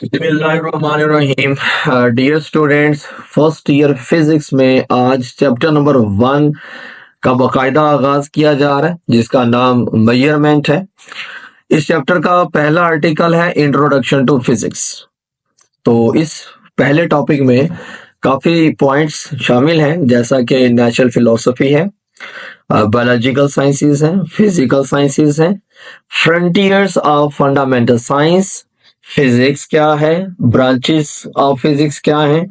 बिस्मिल्लाहिर्रहमानिर्रहीम। Dear students, first year physics में आज चैप्टर नंबर 1 का बाकायदा आगाज किया जा रहा है, जिसका नाम मेजरमेंट है। इस चैप्टर का पहला आर्टिकल है इंट्रोडक्शन टू फिजिक्स। तो इस पहले टॉपिक में काफी पॉइंट्स शामिल हैं, जैसा कि नेचुरल फिलोसफी है, बायोलॉजिकल साइंसेस हैं, फिजिकल साइंसेस हैं, frontiers of fundamental science, physics क्या है, ब्रांचेस ऑफ फिजिक्स क्या है,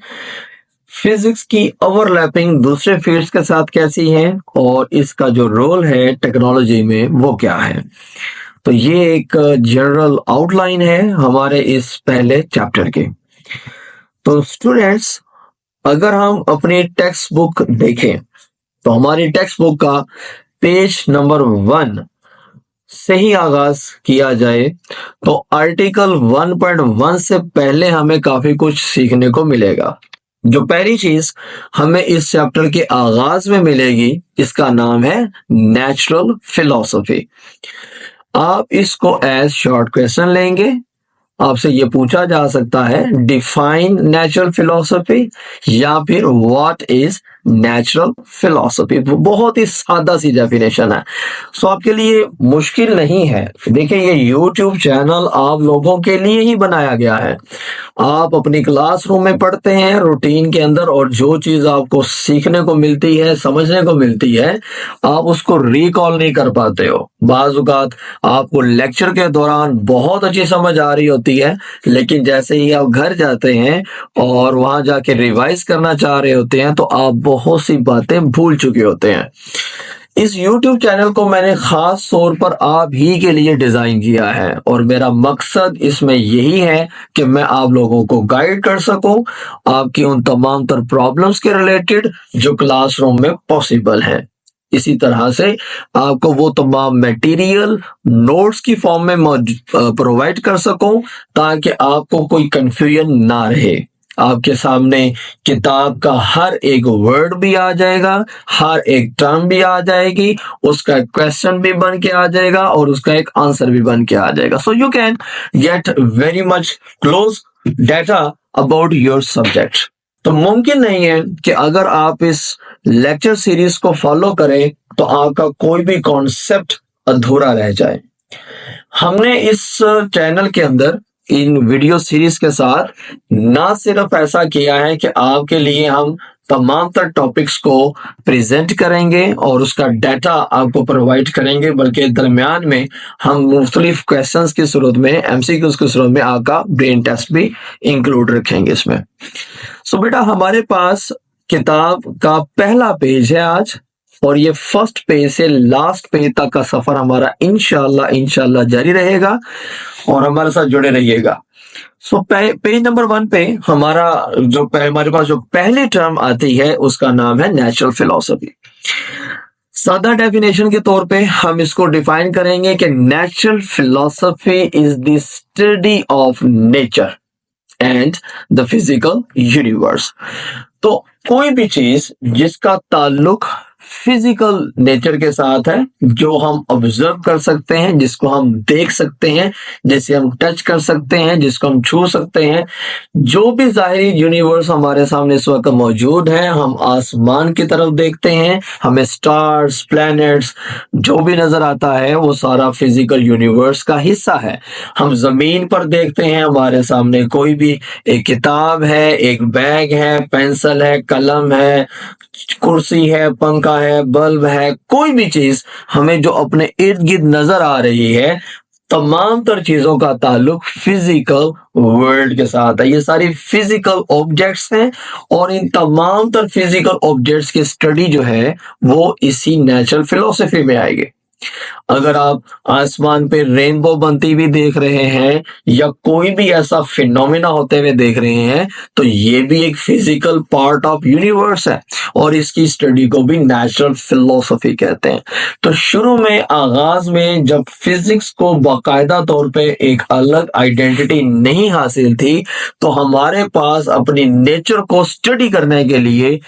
फिजिक्स की ओवरलैपिंग दूसरे फील्ड्स के साथ कैसी है, और इसका जो रोल है टेक्नोलॉजी में वो क्या है। तो ये एक जनरल आउटलाइन है हमारे इस पहले चैप्टर के। तो स्टूडेंट्स, अगर हम अपनी टेक्स्ट बुक देखें तो हमारी टेक्स्ट बुक का पेज नंबर 1 से ही आगाज किया जाए तो आर्टिकल 1.1 से पहले हमें काफी कुछ सीखने को मिलेगा। जो पहली चीज हमें इस चैप्टर के आगाज में मिलेगी, इसका नाम है नेचुरल फिलॉसफी। आप इसको एज शॉर्ट क्वेश्चन लेंगे। आपसे ये पूछा जा सकता है डिफाइन नेचुरल फिलॉसफी या फिर व्हाट इज नेचुरल फिलॉसफी। बहुत ही सादा सी डेफिनेशन है, सो आपके लिए मुश्किल नहीं है। देखिए, ये यूट्यूब चैनल आप लोगों के लिए ही बनाया गया है। आप अपनी क्लासरूम में पढ़ते हैं रूटीन के अंदर, और जो चीज आपको सीखने को मिलती है, समझने को मिलती है, आप उसको रिकॉल नहीं कर पाते हो। बाज़ औक़ात आपको लेक्चर के दौरान बहुत अच्छी समझ आ रही होती है, लेकिन जैसे ही आप घर जाते हैं और वहां जाके रिवाइज करना चाह रहे होते हैं तो आप बहुत सी बातें भूल चुके होते हैं। इस YouTube चैनल को मैंने खास तौर पर आप ही के लिए डिजाइन किया है, और मेरा मकसद इसमें यही है कि मैं आप लोगों को गाइड कर सकूं आपकी उन तमाम तर प्रॉब्लम्स के रिलेटेड जो क्लासरूम में पॉसिबल है। इसी तरह से आपको वो तमाम मटेरियल नोट्स की फॉर्म में प्रोवाइड कर सकूं ताकि आपको कोई कंफ्यूजन ना रहे। आपके सामने किताब का हर एक वर्ड भी आ जाएगा, हर एक टर्म भी आ जाएगी, उसका क्वेश्चन भी बन के आ जाएगा और उसका एक आंसर भी बन के आ जाएगा। So you can get very much close data about your subject. तो मुमकिन नहीं है कि अगर आप इस लेक्चर सीरीज को फॉलो करें तो आपका कोई भी कॉन्सेप्ट अधूरा रह जाए। हमने इस चैनल के अंदर इन वीडियो सीरीज के साथ ना सिर्फ ऐसा किया है कि आपके लिए हम तमाम तर टॉपिक्स को प्रेजेंट करेंगे और उसका डाटा आपको प्रोवाइड करेंगे, बल्कि दरमियान में हम मुख्तलिफ क्वेश्चंस की सूरत में, एमसीक्यूज की सूरत में आपका ब्रेन टेस्ट भी इंक्लूड रखेंगे इसमें। सो बेटा, हमारे पास किताब का पहला पेज है आज, और ये फर्स्ट पेज से लास्ट पेज तक का सफर हमारा इंशाल्लाह जारी रहेगा, और हमारे साथ जुड़े रहिएगा। सो पेज नंबर 1 पे हमारे पास जो पहली टर्म आती है उसका नाम है नेचुरल फिलॉसफी। सादा डेफिनेशन के तौर पे हम इसको डिफाइन करेंगे कि natural philosophy is the study of nature and the physical universe. तो कोई भी चीज जिसका ताल्लुक फिजिकल नेचर के साथ है, जो हम ऑब्जर्व कर सकते हैं, जिसको हम देख सकते हैं, जिसे हम टच कर सकते हैं, जिसको हम छू सकते हैं, जो भी ज़ाहिरी यूनिवर्स हमारे सामने इस वक्त मौजूद है, हम आसमान की तरफ देखते हैं, हमें स्टार्स, प्लैनेट्स जो भी नजर आता है वो सारा फिजिकल यूनिवर्स का हिस्सा है। हम जमीन पर देखते हैं, हमारे सामने कोई भी एक किताब है, एक बैग है, पेंसिल है, कलम है, कुर्सी है, पंखा है, बल्ब है, कोई भी चीज हमें जो अपने इर्द गिर्द नजर आ रही है, तमाम तर चीजों का ताल्लुक फिजिकल वर्ल्ड के साथ है। ये सारी फिजिकल ऑब्जेक्ट्स हैं, और इन तमाम तर फिजिकल ऑब्जेक्ट्स की स्टडी जो है वो इसी नेचुरल फिलॉसफी में आएगी। अगर आप आसमान पे रेनबो बनती हुई देख रहे हैं या कोई भी ऐसा फिनोमेना होते हुए देख रहे हैं, तो ये भी एक फिजिकल पार्ट ऑफ यूनिवर्स है, और इसकी स्टडी को भी नेचुरल फिलॉसफी कहते हैं। तो शुरू में, आगाज में, जब फिजिक्स को बाकायदा तौर पे एक अलग आइडेंटिटी नहीं हासिल थी, तो हमारे पास अपनी नेचर को स्टडी करने के लिए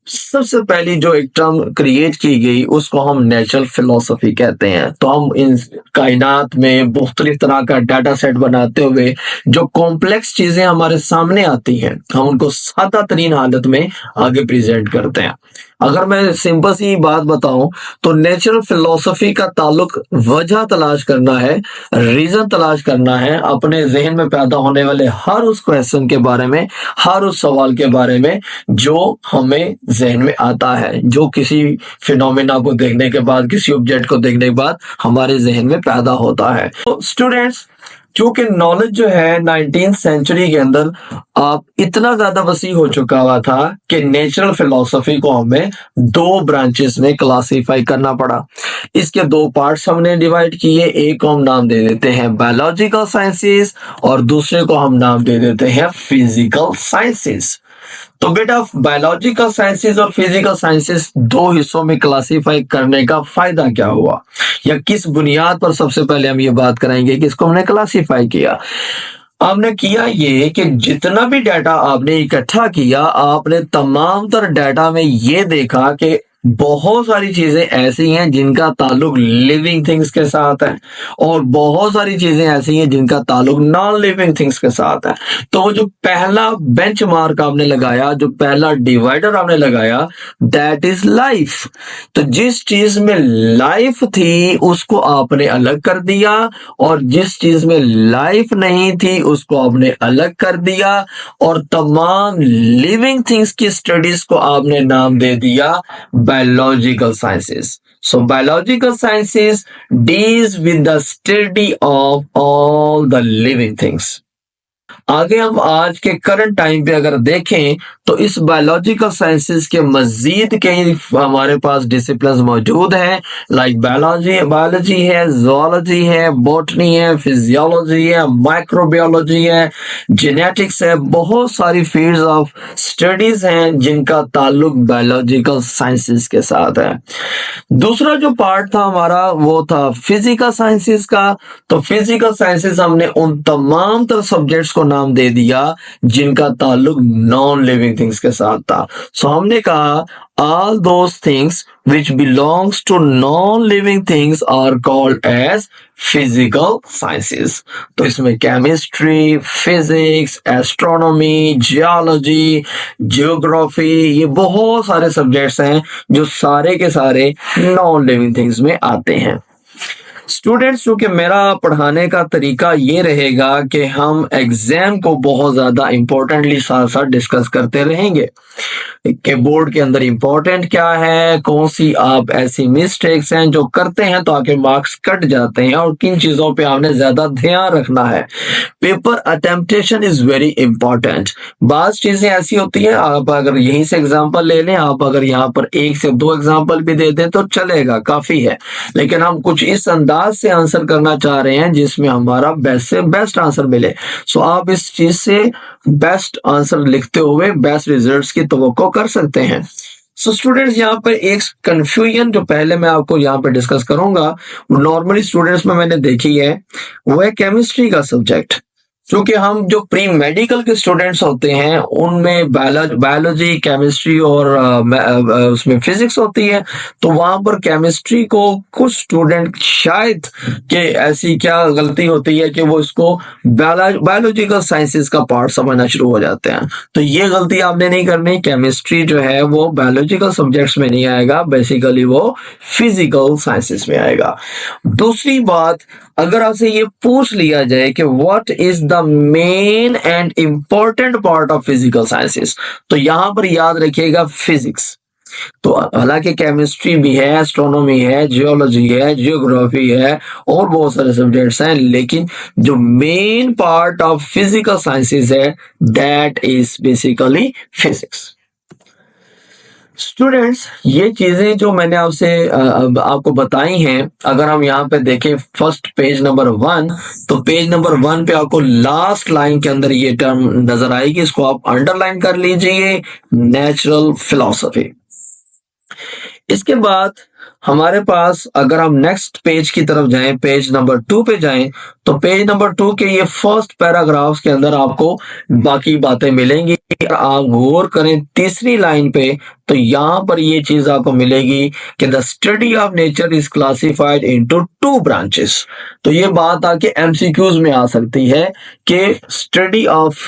सबसे पहली जो एक टर्म क्रिएट की गई उसको हम नेचुरल फिलोसफी कहते हैं। तो हम इन कायनात में मुख्तलिफ तरह का डाटा सेट बनाते हुए जो कॉम्प्लेक्स चीजें हमारे सामने आती हैं हम उनको सादा तरीन हालत में आगे प्रेजेंट करते हैं। अगर मैं सिंपल सी बात बताऊं तो नेचुरल फिलोसफी का ताल्लुक वजह तलाश करना है, रीजन तलाश करना है अपने जहन में पैदा होने वाले हर उस क्वेश्चन के बारे में, हर उस सवाल के बारे में जो हमें जहन में आता है, जो किसी फिनोमेना को देखने के बाद, किसी ऑब्जेक्ट को देखने के बाद हमारे जहन में पैदा होता है। तो स्टूडेंट्स, क्योंकि नॉलेज जो है 19th सेंचुरी के अंदर आप इतना ज्यादा वसी हो चुका हुआ था कि नेचुरल फिलोसफी को हमें दो ब्रांचेस में क्लासिफाई करना पड़ा। इसके दो पार्ट्स हमने डिवाइड किए, एक को हम नाम दे देते हैं बायोलॉजिकल साइंसेस और दूसरे को हम नाम दे देते हैं फिजिकल साइंसेस। तो बेटा बायोलॉजिकल साइंसेस और फिजिकल साइंसेस दो हिस्सों में क्लासिफाई करने का फायदा क्या हुआ, या किस बुनियाद पर सबसे पहले हम ये बात करेंगे कि इसको हमने क्लासिफाई किया। आपने किया ये कि जितना भी डाटा आपने इकट्ठा किया, आपने तमाम तर डाटा में ये देखा कि बहुत सारी चीजें ऐसी हैं जिनका ताल्लुक लिविंग थिंग्स के साथ है और बहुत सारी चीजें ऐसी हैं जिनका ताल्लुक नॉन लिविंग थिंग्स के साथ है। तो वो जो पहला बेंचमार्क आपने लगाया, जो पहला डिवाइडर आपने लगाया, दैट इज लाइफ। तो जिस चीज में लाइफ थी उसको आपने अलग कर दिया और जिस चीज में लाइफ नहीं थी उसको आपने अलग कर दिया और तमाम लिविंग थिंग्स की स्टडीज को आपने नाम दे दिया biological sciences. So biological sciences deals with the study of all the living things. आगे हम आज के करंट टाइम पे अगर देखें तो इस बायोलॉजिकल साइंसेस के मजीद कई हमारे पास डिसिप्लिन मौजूद हैं, लाइक बायोलॉजी है, जोलॉजी है, बॉटनी है, फिजियोलॉजी है, माइक्रोबायोलॉजी है, जेनेटिक्स है। बहुत सारी फील्ड्स ऑफ स्टडीज हैं जिनका ताल्लुक बायोलॉजिकल साइंसेस के साथ है। दूसरा जो पार्ट था हमारा वो था फिजिकल साइंसेस का। तो फिजिकल साइंसेस हमने उन तमाम तर सब्जेक्ट्स को नाम दे दिया जिनका ताल्लुक नॉन लिविंग थिंग्स के साथ था। सो हमने कहा all those things which belongs to non-living things are called as physical sciences। तो इसमें chemistry, physics, astronomy, geology, geography, ये बहुत सारे सब्जेक्ट्स हैं जो सारे के सारे नॉन लिविंग थिंग्स में आते हैं। स्टूडेंट्स, चूंकि मेरा पढ़ाने का तरीका ये रहेगा कि हम एग्जाम को बहुत ज्यादा इंपॉर्टेंटली साथ साथ डिस्कस करते रहेंगे कि बोर्ड के अंदर इंपॉर्टेंट क्या है, कौन सी आप ऐसी मिस्टेक्स हैं जो करते हैं तो आके मार्क्स कट जाते हैं और किन चीजों पे आपने ज्यादा ध्यान रखना है। Paper attemptation is very important. बात चीजें ऐसी होती है, आप अगर यहीं से एग्जांपल ले लें, आप अगर यहाँ पर एक से दो एग्जांपल भी दे दें तो चलेगा, काफी है, लेकिन हम कुछ इस अंदाज से आंसर करना चाह रहे हैं जिसमें हमारा बेस्ट से बेस्ट आंसर मिले। सो आप इस चीज से बेस्ट आंसर लिखते हुए बेस्ट रिजल्ट्स की तवक्को कर सकते हैं। सो स्टूडेंट्स, यहाँ पर एक कंफ्यूजन जो पहले मैं आपको यहाँ पे डिस्कस करूंगा, नॉर्मली स्टूडेंट्स में मैंने देखी है, वो है केमिस्ट्री का सब्जेक्ट। क्योंकि हम जो प्री मेडिकल के स्टूडेंट्स होते हैं उनमें बायोलॉजी, केमिस्ट्री और उसमें फिजिक्स होती है, तो वहां पर केमिस्ट्री को कुछ स्टूडेंट शायद कि ऐसी क्या गलती होती है कि वो इसको बायोलॉजिकल साइंसेस का पार्ट समझना शुरू हो जाते हैं। तो ये गलती आपने नहीं करनी। केमिस्ट्री जो है वो बायोलॉजिकल सब्जेक्ट्स में नहीं आएगा, बेसिकली वो फिजिकल साइंसेस में आएगा। दूसरी बात, अगर आपसे ये पूछ लिया जाए कि what is the main and important part of physical sciences, तो यहां पर याद रखिएगा फिजिक्स। तो हालांकि केमिस्ट्री भी है, एस्ट्रोनॉमी है, जियोलॉजी है, जियोग्राफी है और बहुत सारे सब्जेक्ट्स हैं, लेकिन जो main part of physical sciences है that is basically physics. Students, ये चीजें जो मैंने आपसे आपको बताई हैं, अगर हम यहाँ पे देखें फर्स्ट पेज नंबर 1, तो पेज नंबर 1 पे आपको लास्ट लाइन के अंदर ये टर्म नजर आएगी, इसको आप अंडरलाइन कर लीजिए, नेचुरल फिलॉसफी। इसके बाद हमारे पास अगर हम नेक्स्ट पेज की तरफ जाएं, पेज नंबर 2 पे जाएं, तो पेज नंबर 2 के ये फर्स्ट पैराग्राफ्स के अंदर आपको बाकी बातें मिलेंगी। अगर आप गौर करें तीसरी लाइन पे, तो यहाँ पर ये चीज आपको मिलेगी कि the study of nature is classified into 2 branches. तो ये बात आके एमसीक्यूज में आ सकती है कि स्टडी ऑफ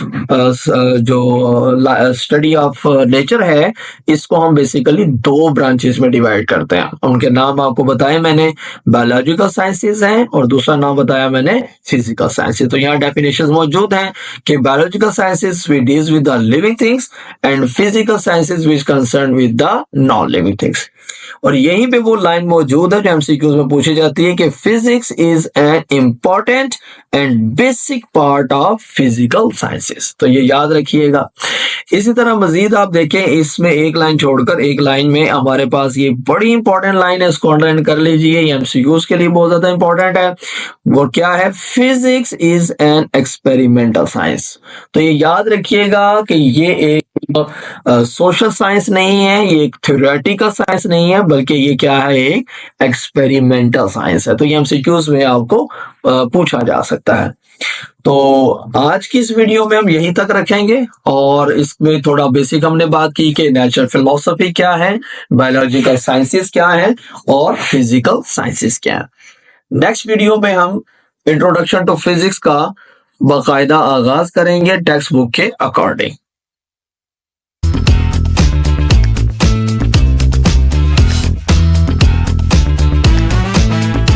जो स्टडी ऑफ नेचर है, इसको हम बेसिकली 2 ब्रांचेस में डिवाइड करते हैं। उनके नाम आपको बताए मैंने, बायोलॉजिकल साइंसेज हैं और दूसरा नाम बताया मैंने फिजिकल साइंसेज। तो यहाँ डेफिनेशन मौजूद हैं कि biological sciences which deals with the living things and physical sciences which concern with the non living things. और यहीं पे वो लाइन मौजूद है जो एमसीक्यूज में पूछी जाती है कि physics is an important and basic part of physical sciences. तो ये याद रखिएगा। इसी तरह मजीद आप देखें, इसमें एक लाइन छोड़कर एक लाइन में हमारे पास ये बड़ी इंपॉर्टेंट लाइन है, इसको अंडरलाइन कर लीजिए, ये एमसीक्यूज के लिए बहुत ज्यादा इंपॉर्टेंट है। वो क्या है? Physics is an experimental science. तो ये याद रखिएगा कि ये एक सोशल साइंस नहीं है, ये एक थ्योरेटिकल साइंस नहीं है, बल्कि ये क्या है? एक एक्सपेरिमेंटल साइंस है। तो ये एमसीक्यूज में आपको पूछा जा सकता है। तो आज की इस वीडियो में हम यहीं तक रखेंगे और इसमें थोड़ा बेसिक हमने बात की कि नेचुरल फिलोसफी क्या है, बायोलॉजिकल साइंसेस क्या है और फिजिकल साइंसेस क्या है। नेक्स्ट वीडियो में हम इंट्रोडक्शन टू फिजिक्स का बाकायदा आगाज करेंगे टेक्स्ट बुक के अकॉर्डिंग।